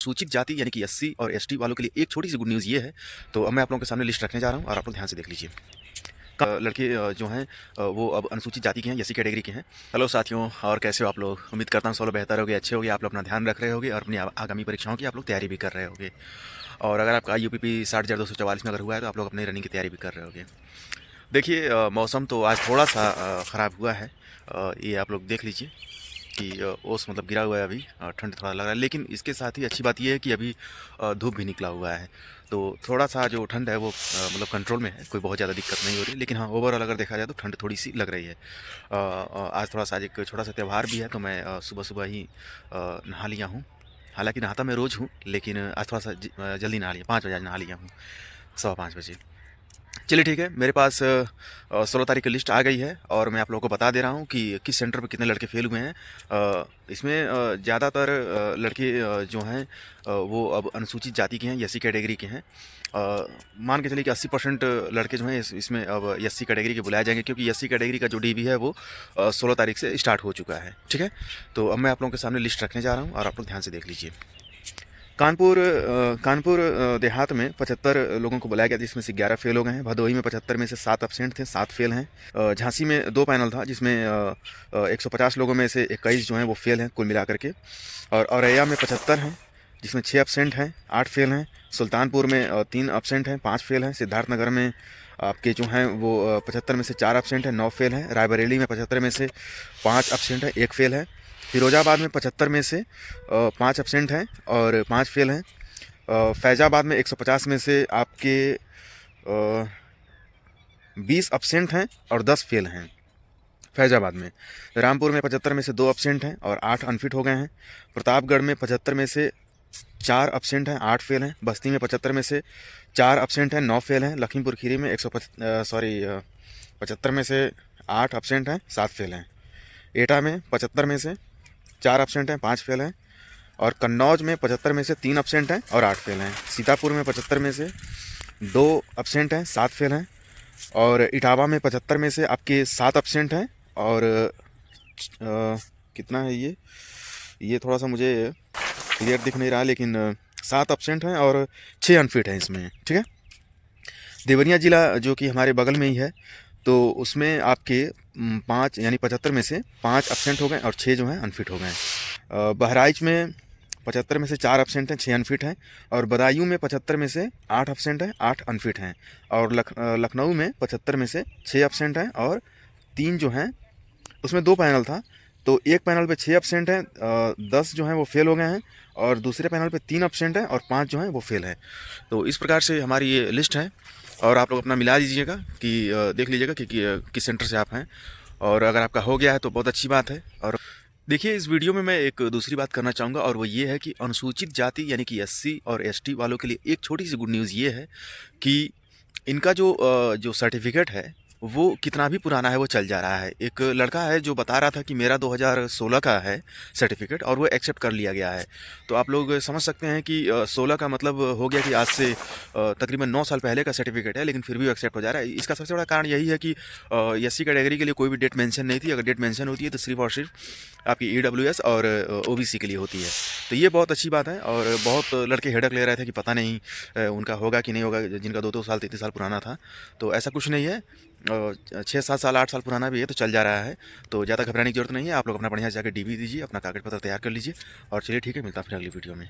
सूचित जाति यानी कि एससी और एसटी वालों के लिए एक छोटी सी गुड न्यूज़ ये है। तो अब मैं आप लोगों के सामने लिस्ट रखने जा रहा हूँ और आप लोग ध्यान से देख लीजिए। लड़के जो हैं वो अब अनुसूचित जाति के हैं, एससी कैटेगरी के हैं। हेलो साथियों, और कैसे हो आप लोग? उम्मीद करता हूँ सब लोग बेहतर होगे, अच्छे होगे। आप लोग अपना ध्यान रख रहे होगे और अपनी आगामी परीक्षाओं की आप लोग तैयारी भी कर रहे होगे। और अगर आपका यूपीपी 60,244 में अगर हुआ है तो आप लोग अपनी रनिंग की तैयारी भी कर रहे होगे। देखिए मौसम तो आज थोड़ा सा ख़राब हुआ है। ये आप लोग देख लीजिए कि ओस मतलब गिरा हुआ है अभी। ठंड थोड़ा लग रहा है, लेकिन इसके साथ ही अच्छी बात ये है कि अभी धूप भी निकला हुआ है। तो थोड़ा सा जो ठंड है वो मतलब कंट्रोल में है, कोई बहुत ज़्यादा दिक्कत नहीं हो रही। लेकिन हाँ, ओवरऑल अगर देखा जाए तो ठंड थोड़ी सी लग रही है। आज थोड़ा सा आज एक छोटा सा त्यौहार भी है, तो मैं सुबह सुबह ही नहा लिया हूँ। हालांकि नहाता मैं रोज़ हूँ, लेकिन आज थोड़ा सा जल्दी नहा लिया, 5 बजे आज नहा लिया हूँ, 5:15 बजे। चलिए ठीक है, मेरे पास 16 तारीख की लिस्ट आ गई है और मैं आप लोगों को बता दे रहा हूँ कि किस सेंटर पे कितने लड़के फेल हुए हैं। इसमें ज़्यादातर लड़के जो हैं वो अब अनुसूचित जाति के हैं, एससी कैटेगरी के हैं। मान के चलिए कि 80% लड़के जो हैं इसमें अब एससी कैटेगरी के बुलाए जाएंगे, क्योंकि एससी कैटेगरी का जो डीवी है वो 16 तारीख से स्टार्ट हो चुका है। ठीक है, तो अब मैं आप लोगों के सामने लिस्ट रखने जा रहा हूँ और आप लोग ध्यान से देख लीजिए। कानपुर देहात में 75 लोगों को बुलाया गया, जिसमें से 11 फेल हो गए हैं। भदोही में 75 में से 7 एब्सेंट थे, 7 फेल हैं। झांसी में 2 पैनल था, जिसमें 150 लोगों में से 21 जो हैं वो फेल हैं कुल मिलाकर के। और औरैया में 75 हैं, जिसमें 6 एब्सेंट हैं, 8 फेल हैं। सुल्तानपुर में 3 एब्सेंट हैं, 5 फेल हैं। सिद्धार्थनगर में आपके जो हैं वो 75 में से 4 एब्सेंट हैं, 9 फेल हैं। रायबरेली में 75 में से 5 एब्सेंट हैं, 1 फेल है। फिरोजाबाद में 75 में से 5 एब्सेंट हैं और 5 फेल हैं। फैज़ाबाद में 150 में से आपके 20 एब्सेंट हैं और 10 फेल हैं फैज़ाबाद में। रामपुर में 75 में से 2 एब्सेंट हैं और 8 अनफिट हो गए हैं। प्रतापगढ़ में 75 में से 4 एब्सेंट हैं, 8 फेल हैं। बस्ती में 75 में से 4 एब्सेंट हैं, 9 फेल हैं। लखीमपुर खीरी में 75 में से 8 एब्सेंट हैं, 7 फेल हैं। एटा में 75 में से 4 एब्सेंट हैं, 5 फेल हैं। और कन्नौज में 75 में से 3 एब्सेंट हैं और 8 फेल हैं। सीतापुर में 75 में से 2 एब्सेंट हैं, 7 फेल हैं। और इटावा में 75 में से आपके 7 एब्सेंट हैं और कितना है ये थोड़ा सा मुझे क्लियर दिख नहीं रहा, लेकिन 7 एब्सेंट हैं और 6 अनफिट हैं इसमें। ठीक है, देवरिया ज़िला जो कि हमारे बगल में ही है, तो उसमें आपके 5 यानी 75 में से 5 एब्सेंट हो गए और 6 जो हैं अनफिट हो गए। बहराइच में 75 में से 4 एब्सेंट हैं, 6 अनफिट हैं। और बदायूं में 75 में से 8 एब्सेंट हैं, 8 अनफिट हैं। और लखनऊ में 75 में से 6 एब्सेंट हैं और 3 जो हैं उसमें 2 पैनल था, तो एक पैनल पे 6 एब्सेंट हैं, 10 जो हैं वो फेल हो गए हैं। और दूसरे पैनल पे 3 एब्सेंट हैं और 5 जो हैं वो फेल हैं। तो इस प्रकार से हमारी ये लिस्ट है और आप लोग अपना मिला दीजिएगा कि देख लीजिएगा कि किस सेंटर से आप हैं। और अगर आपका हो गया है तो बहुत अच्छी बात है। और देखिए, इस वीडियो में मैं एक दूसरी बात करना चाहूँगा, और वो ये है कि अनुसूचित जाति यानी कि एससी और एसटी वालों के लिए एक छोटी सी गुड न्यूज़ ये है कि इनका जो सर्टिफिकेट है वो कितना भी पुराना है वो चल जा रहा है। एक लड़का है जो बता रहा था कि मेरा 2016 का है सर्टिफिकेट और वो एक्सेप्ट कर लिया गया है। तो आप लोग समझ सकते हैं कि 16 का मतलब हो गया कि आज से तकरीबन 9 साल पहले का सर्टिफिकेट है, लेकिन फिर भी वो एक्सेप्ट हो जा रहा है। इसका सबसे बड़ा कारण यही है कि एससी कैटेगरी के लिए कोई भी डेट मेंशन नहीं थी। अगर डेट मेंशन होती है तो सिर्फ और सिर्फ आपकी ईडब्ल्यूएस और ओबीसी के लिए होती है। तो ये बहुत अच्छी बात है। और बहुत लड़के हेडक ले रहे थे कि पता नहीं उनका होगा कि नहीं होगा, जिनका 2-2 साल 3-3 साल पुराना था। तो ऐसा कुछ नहीं है, 6-7 साल 8 साल पुराना भी है तो चल जा रहा है। तो ज़्यादा घबराने की जरूरत नहीं है। आप लोग अपना बढ़िया से जाकर डीवी दीजिए, अपना कागज पत्र तैयार कर लीजिए। और चलिए ठीक है, मिलता है फिर अगली वीडियो में।